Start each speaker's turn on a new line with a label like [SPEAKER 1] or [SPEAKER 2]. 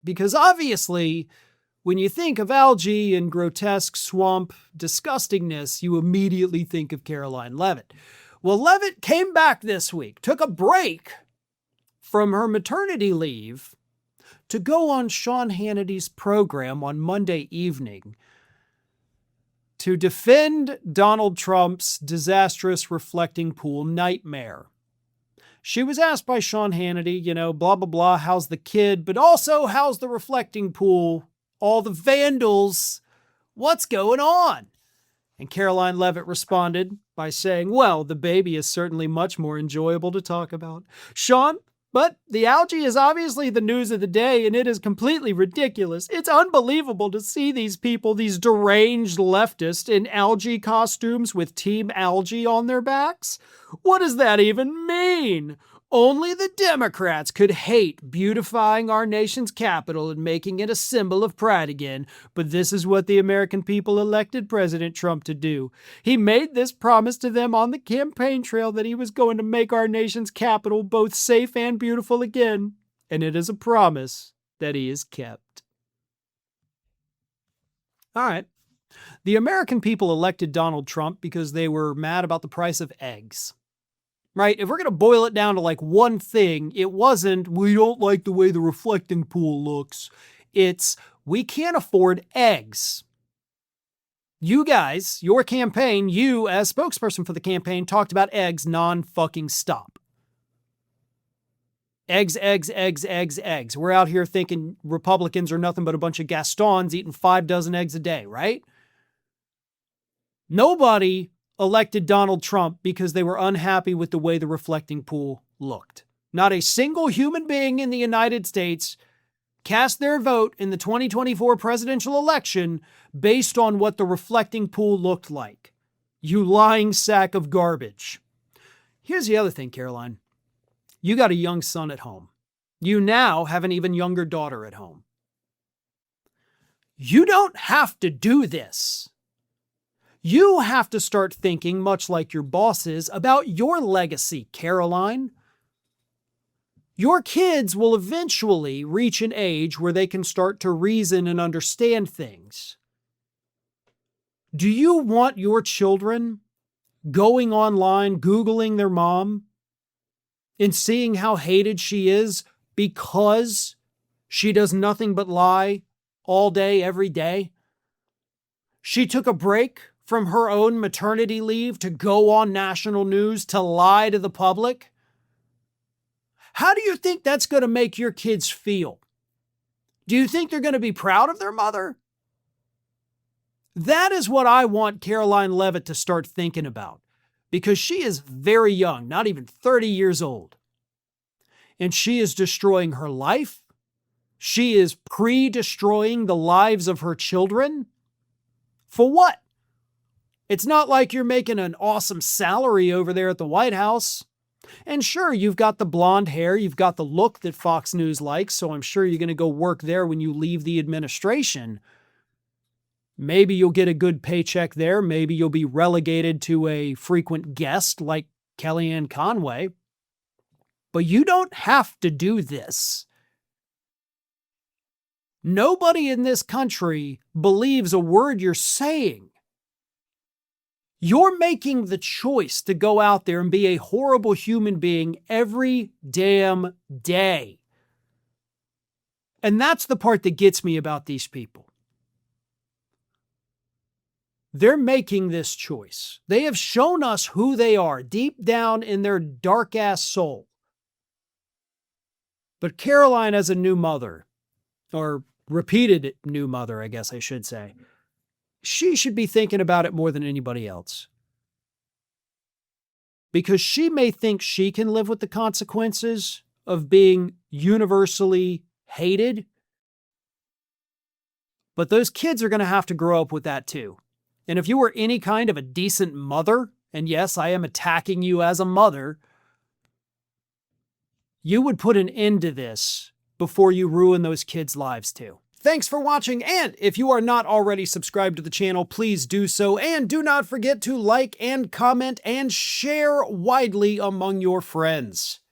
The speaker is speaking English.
[SPEAKER 1] Because obviously, when you think of algae and grotesque swamp disgustingness, you immediately think of Karoline Leavitt. Well, Leavitt came back this week, took a break from her maternity leave to go on Sean Hannity's program on Monday evening to defend Donald Trump's disastrous reflecting pool nightmare. She was asked by Sean Hannity, blah, blah, blah, how's the kid, but also how's the reflecting pool, all the vandals, what's going on? And Karoline Leavitt responded by saying, well, the baby is certainly much more enjoyable to talk about. Sean, but the algae is obviously the news of the day, and it is completely ridiculous. It's unbelievable to see these people, these deranged leftists, in algae costumes with Team Algae on their backs. What does that even mean? Only the Democrats could hate beautifying our nation's capital and making it a symbol of pride again, but this is what the American people elected President Trump to do. He made this promise to them on the campaign trail that he was going to make our nation's capital both safe and beautiful again, and it is a promise that he has kept. All right. The American people elected Donald Trump because they were mad about the price of eggs. Right? If we're going to boil it down to like one thing, it wasn't, we don't like the way the reflecting pool looks. It's, we can't afford eggs. You guys, your campaign, you as spokesperson for the campaign, talked about eggs non-fucking stop. Eggs, eggs, eggs, eggs, eggs. We're out here thinking Republicans are nothing but a bunch of Gastons eating 5 dozen eggs a day, right? Nobody elected Donald Trump because they were unhappy with the way the reflecting pool looked. Not a single human being in the United States cast their vote in the 2024 presidential election based on what the reflecting pool looked like. You lying sack of garbage. Here's the other thing, Karoline. You got a young son at home. You now have an even younger daughter at home. You don't have to do this. You have to start thinking, much like your bosses, about your legacy, Karoline. Your kids will eventually reach an age where they can start to reason and understand things. Do you want your children going online, Googling their mom, and seeing how hated she is because she does nothing but lie all day, every day? She took a break from her own maternity leave to go on national news to lie to the public? How do you think that's going to make your kids feel? Do you think they're going to be proud of their mother? That is what I want Karoline Leavitt to start thinking about, because she is very young, not even 30 years old. And she is destroying her life. She is pre-destroying the lives of her children. For what? It's not like you're making an awesome salary over there at the White House. And sure, you've got the blonde hair, you've got the look that Fox News likes, so I'm sure you're going to go work there when you leave the administration. Maybe you'll get a good paycheck there. Maybe you'll be relegated to a frequent guest like Kellyanne Conway. But you don't have to do this. Nobody in this country believes a word you're saying. You're making the choice to go out there and be a horrible human being every damn day. And that's the part that gets me about these people. They're making this choice. They have shown us who they are deep down in their dark-ass soul. But Karoline, as a new mother, or repeated new mother, I guess I should say, she should be thinking about it more than anybody else. Because she may think she can live with the consequences of being universally hated, but those kids are going to have to grow up with that too. And if you were any kind of a decent mother, and yes, I am attacking you as a mother, you would put an end to this before you ruin those kids' lives too. Thanks for watching, and if you are not already subscribed to the channel, please do so, and do not forget to like and comment and share widely among your friends.